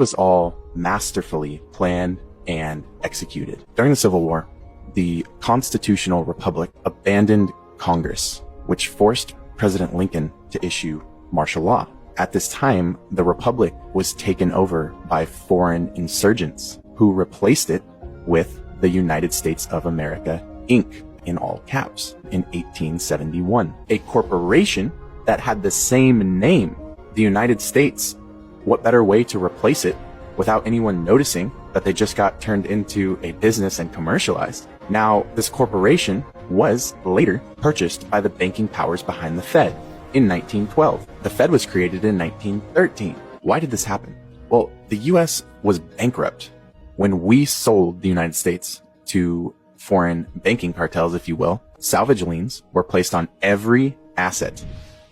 was all masterfully planned and executed. During the Civil War, the Constitutional Republic abandoned Congress, which forced President Lincoln to issue martial law. At this time, the Republic was taken over by foreign insurgents who replaced it with the United States of America, Inc., in all caps, in 1871. A corporation that had the same name, the United States. What better way to replace it without anyone noticing that they just got turned into a business and commercialized? Now, this corporation was later purchased by the banking powers behind the Fed in 1912. The Fed was created in 1913. Why did this happen? Well, the US was bankrupt when we sold the United States to foreign banking cartels, if you will. Salvage liens were placed on every asset.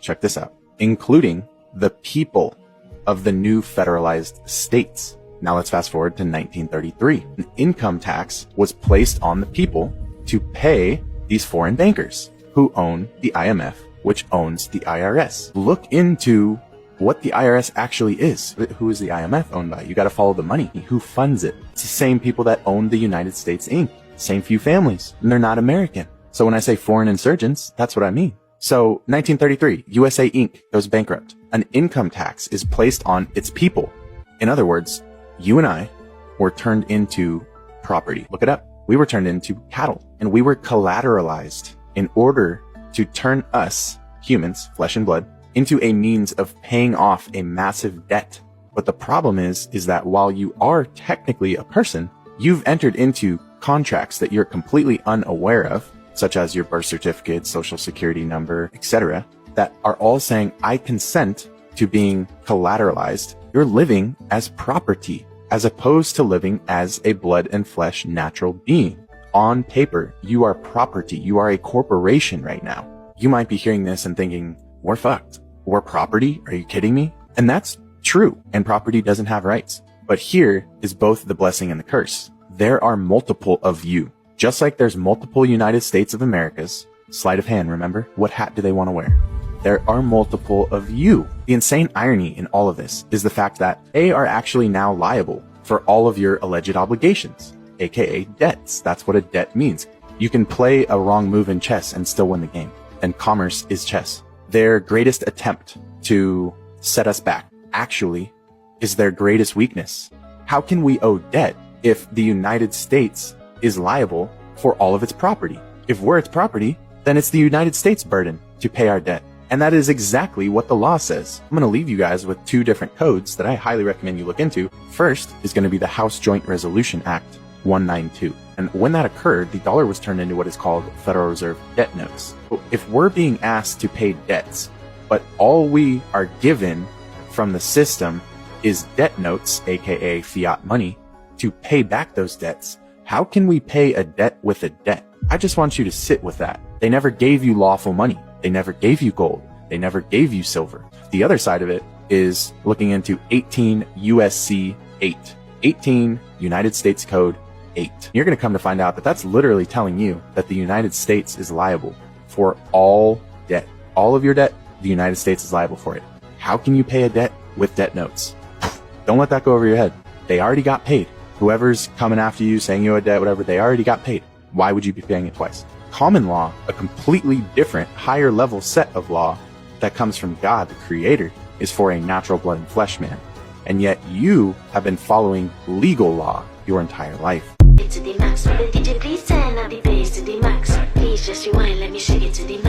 Check this out, including the people of the new federalized states. Now let's fast forward to 1933. An income tax was placed on the people to pay these foreign bankers who own the IMF, which owns the IRS. Look into what the IRS actually is. Who is the IMF owned by? You got to follow the money. Who funds it? It's the same people that own the United States Inc. Same few families, and they're not American. So when I say foreign insurgents, that's what I mean. So 1933, USA Inc. goes bankrupt. An income tax is placed on its people. In other words, you and I were turned into property. Look it up. We were turned into cattle, and we were collateralized in order to turn us, humans, flesh and blood, into a means of paying off a massive debt. But the problem is that while you are technically a person, you've entered into contracts that you're completely unaware of, such as your birth certificate, social security number, etc., that are all saying, I consent to being collateralized. You're living as property, as opposed to living as a blood and flesh natural being. On paper, you are property. You are a corporation right now. You might be hearing this and thinking, we're fucked. We're property? Are you kidding me? And that's true. And property doesn't have rights. But here is both the blessing and the curse. There are multiple of you. Just like there's multiple United States of Americas. Sleight of hand, remember? What hat do they want to wear? There are multiple of you. The insane irony in all of this is the fact that they are actually now liable for all of your alleged obligations, aka debts. That's what a debt means. You can play a wrong move in chess and still win the game. And commerce is chess. Their greatest attempt to set us back actually is their greatest weakness. How can we owe debt if the United States is liable for all of its property? If we're its property, then it's the United States' burden to pay our debt. And that is exactly what the law says. I'm going to leave you guys with two different codes that I highly recommend you look into. First is going to be the House Joint Resolution Act 192. And when that occurred, the dollar was turned into what is called Federal Reserve debt notes. So if we're being asked to pay debts, but all we are given from the system is debt notes, aka fiat money, to pay back those debts, how can we pay a debt with a debt? I just want you to sit with that. They never gave you lawful money. They never gave you gold. They never gave you silver. The other side of it is looking into 18 USC 8. 18 United States Code 8. You're going to come to find out that that's literally telling you that the United States is liable for all debt. All of your debt, the United States is liable for it. How can you pay a debt with debt notes? Don't let that go over your head. They already got paid. Whoever's coming after you, saying you owe a debt, whatever, they already got paid. Why would you be paying it twice? Common law, a completely different, higher level set of law that comes from God, the Creator, is for a natural blood and flesh man. And yet you have been following legal law your entire life. To the max, will the DJ please turn up the bass to the max? Please just rewind, let me shake it to the max.